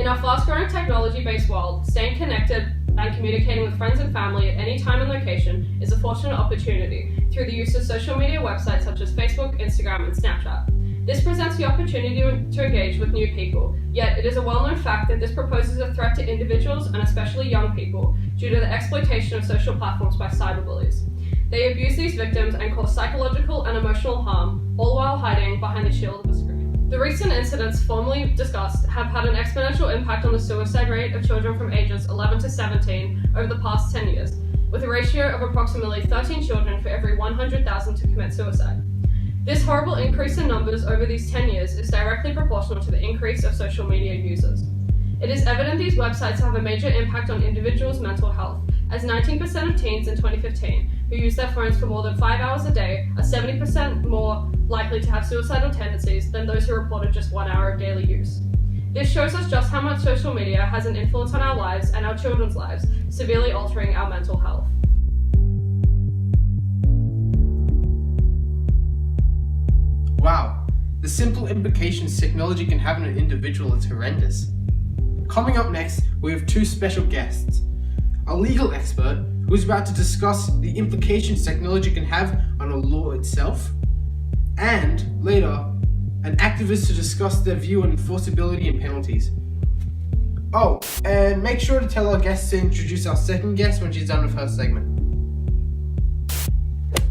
In our fast-growing technology-based world, staying connected and communicating with friends and family at any time and location is a fortunate opportunity through the use of social media websites such as Facebook, Instagram, and Snapchat. This presents the opportunity to engage with new people, yet it is a well-known fact that this proposes a threat to individuals and especially young people due to the exploitation of social platforms by cyberbullies. They abuse these victims and cause psychological and emotional harm, all while hiding behind the shield of a screen. The recent incidents formerly discussed have had an exponential impact on the suicide rate of children from ages 11 to 17 over the past 10 years, with a ratio of approximately 13 children for every 100,000 to commit suicide. This horrible increase in numbers over these 10 years is directly proportional to the increase of social media users. It is evident these websites have a major impact on individuals' mental health, as 19% of teens in 2015 who use their phones for more than 5 hours a day are 70% more likely to have suicidal tendencies than those who reported just 1 hour of daily use. This shows us just how much social media has an influence on our lives and our children's lives, severely altering our mental health. Wow, the simple implications technology can have on an individual is horrendous. Coming up next, we have two special guests. A legal expert who is about to discuss the implications technology can have on a law itself, and later, an activist to discuss their view on enforceability and penalties. Oh, and make sure to tell our guests to introduce our second guest when she's done with her segment.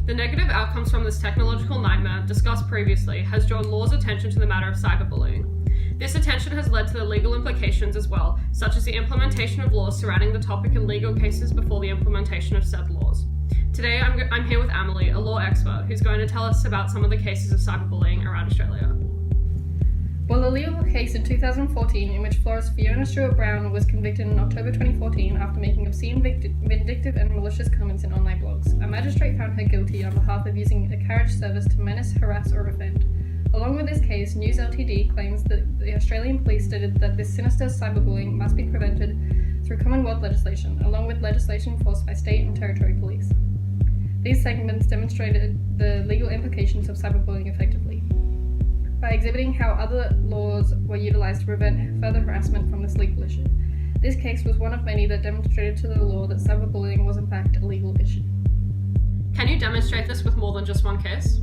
The negative outcomes from this technological nightmare discussed previously has drawn law's attention to the matter of cyberbullying. This attention has led to the legal implications as well, such as the implementation of laws surrounding the topic in legal cases before the implementation of said laws. Today I'm here with Amelie, a law expert, who's going to tell us about some of the cases of cyberbullying around Australia. Well, a legal case in 2014 in which Florist Fiona Stewart-Brown was convicted in October 2014 after making obscene, vindictive and malicious comments in online blogs. A magistrate found her guilty on behalf of using a carriage service to menace, harass or offend. Along with this case, News Ltd claims that the Australian police stated that this sinister cyberbullying must be prevented through Commonwealth legislation, along with legislation enforced by state and territory police. These segments demonstrated the legal implications of cyberbullying effectively, by exhibiting how other laws were utilised to prevent further harassment from this legal issue. This case was one of many that demonstrated to the law that cyberbullying was in fact a legal issue. Can you demonstrate this with more than just one case?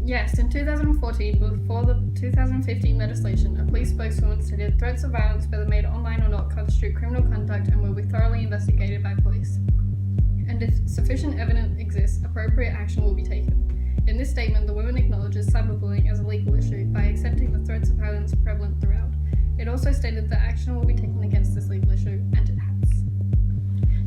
Yes, in 2014, before the 2015 legislation, a police spokeswoman stated threats of violence, whether made online or not, constitute criminal conduct and will be thoroughly investigated by police. And if sufficient evidence exists, appropriate action will be taken. In this statement, the woman acknowledges cyberbullying as a legal issue by accepting the threats of violence prevalent throughout. It also stated that action will be taken against this legal issue, and it has.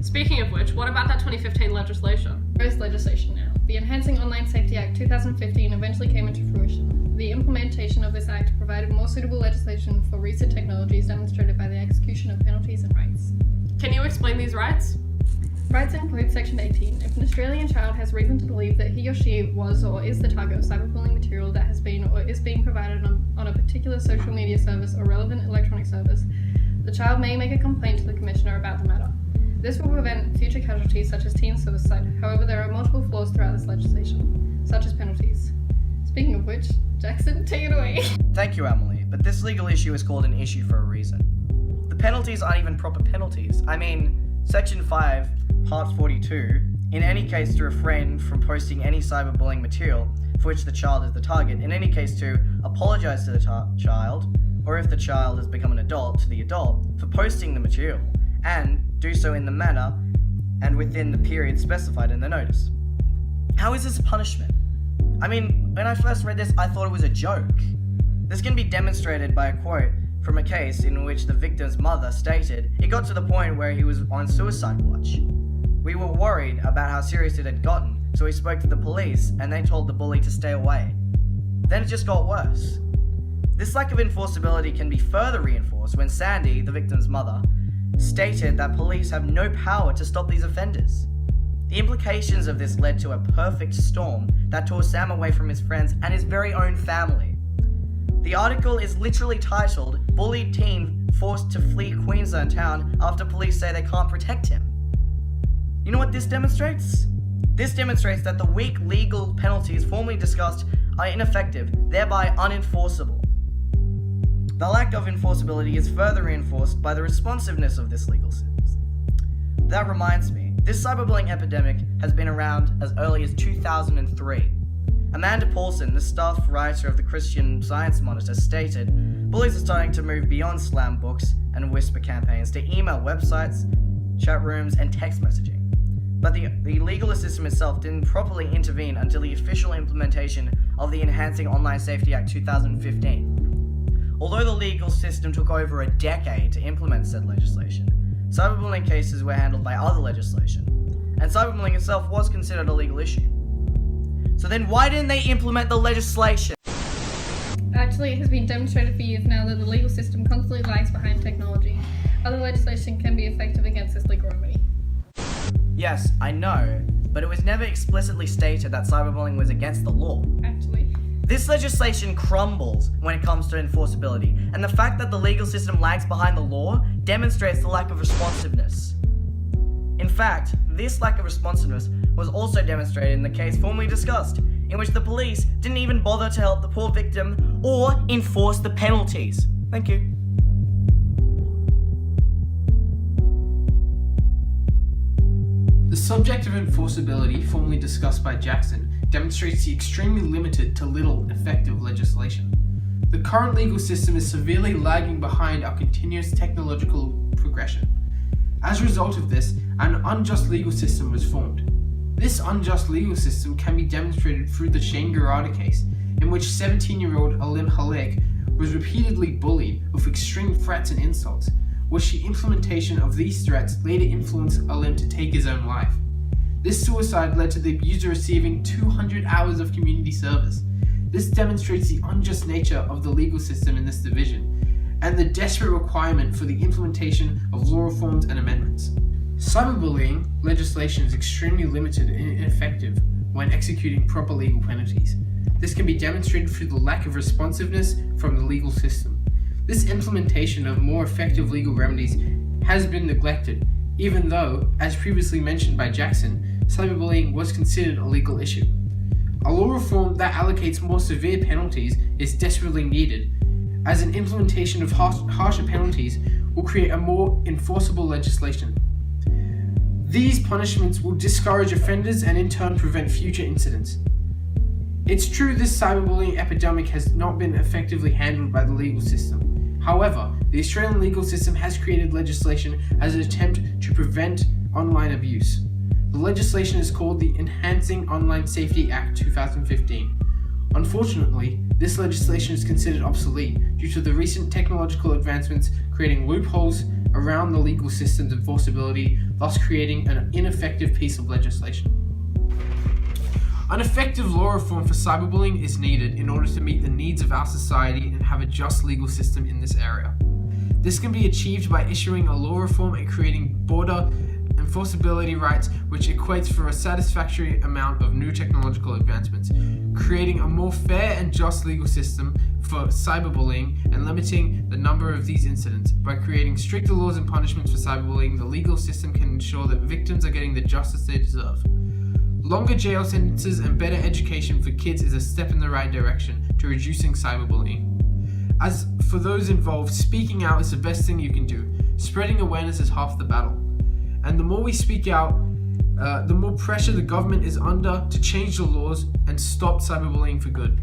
Speaking of which, what about that 2015 legislation? There is legislation now. The Enhancing Online Safety Act 2015 eventually came into fruition. The implementation of this act provided more suitable legislation for recent technologies demonstrated by the execution of penalties and rights. Can you explain these rights? Rights include Section 18. If an Australian child has reason to believe that he or she was or is the target of cyberbullying material that has been or is being provided on a particular social media service or relevant electronic service, the child may make a complaint to the Commissioner about the matter. This will prevent future casualties such as teen suicide. However, there are multiple flaws throughout this legislation, such as penalties. Speaking of which, Jackson, take it away. Thank you, Amelie, but this legal issue is called an issue for a reason. The penalties aren't even proper penalties. I mean, Section 5, Part 42, in any case to refrain from posting any cyberbullying material for which the child is the target, in any case to apologise to the child, or if the child has become an adult, to the adult, for posting the material, and do so in the manner and within the period specified in the notice. How is this a punishment? I mean, when I first read this, I thought it was a joke. This can be demonstrated by a quote from a case in which the victim's mother stated it got to the point where he was on suicide watch. We were worried about how serious it had gotten, so we spoke to the police and they told the bully to stay away. Then it just got worse. This lack of enforceability can be further reinforced when Sandy, the victim's mother, stated that police have no power to stop these offenders. The implications of this led to a perfect storm that tore Sam away from his friends and his very own family. The article is literally titled, "Bullied Teen Forced to Flee Queensland Town After Police Say They Can't Protect Him." You know what this demonstrates? This demonstrates that the weak legal penalties formerly discussed are ineffective, thereby unenforceable. The lack of enforceability is further reinforced by the responsiveness of this legal system. That reminds me, this cyberbullying epidemic has been around as early as 2003. Amanda Paulson, the staff writer of the Christian Science Monitor, stated, bullies are starting to move beyond slam books and whisper campaigns to email websites, chat rooms, and text messaging. But the legal system itself didn't properly intervene until the official implementation of the Enhancing Online Safety Act 2015. Although the legal system took over a decade to implement said legislation, cyberbullying cases were handled by other legislation, and cyberbullying itself was considered a legal issue. So then why didn't they implement the legislation? Actually, it has been demonstrated for years now that the legal system constantly lags behind technology. Other legislation can be effective against this legal remedy. Yes, I know, but it was never explicitly stated that cyberbullying was against the law. Actually, This legislation crumbles when it comes to enforceability, and the fact that the legal system lags behind the law demonstrates the lack of responsiveness. In fact, this lack of responsiveness was also demonstrated in the case formerly discussed, in which the police didn't even bother to help the poor victim or enforce the penalties. Thank you. The subject of enforceability, formerly discussed by Jackson, demonstrates the extremely limited to little effective legislation. The current legal system is severely lagging behind our continuous technological progression. As a result of this, an unjust legal system was formed. This unjust legal system can be demonstrated through the Shane Garada case, in which 17-year-old Alim Halek was repeatedly bullied with extreme threats and insults, which the implementation of these threats later influenced Alim to take his own life. This suicide led to the abuser receiving 200 hours of community service. This demonstrates the unjust nature of the legal system in this division, and the desperate requirement for the implementation of law reforms and amendments. Cyberbullying legislation is extremely limited and ineffective when executing proper legal penalties. This can be demonstrated through the lack of responsiveness from the legal system. This implementation of more effective legal remedies has been neglected, even though, as previously mentioned by Jackson, cyberbullying was considered a legal issue. A law reform that allocates more severe penalties is desperately needed, as an implementation of harsher penalties will create a more enforceable legislation. These punishments will discourage offenders and in turn prevent future incidents. It's true this cyberbullying epidemic has not been effectively handled by the legal system. However, the Australian legal system has created legislation as an attempt to prevent online abuse. The legislation is called the Enhancing Online Safety Act 2015. Unfortunately, this legislation is considered obsolete due to the recent technological advancements creating loopholes around the legal system's enforceability, thus creating an ineffective piece of legislation. An effective law reform for cyberbullying is needed in order to meet the needs of our society and have a just legal system in this area. This can be achieved by issuing a law reform and creating broader enforceability rights which equates for a satisfactory amount of new technological advancements, creating a more fair and just legal system for cyberbullying and limiting the number of these incidents. By creating stricter laws and punishments for cyberbullying, the legal system can ensure that victims are getting the justice they deserve. Longer jail sentences and better education for kids is a step in the right direction to reducing cyberbullying. As for those involved, speaking out is the best thing you can do. Spreading awareness is half the battle. And the more we speak out, the more pressure the government is under to change the laws and stop cyberbullying for good.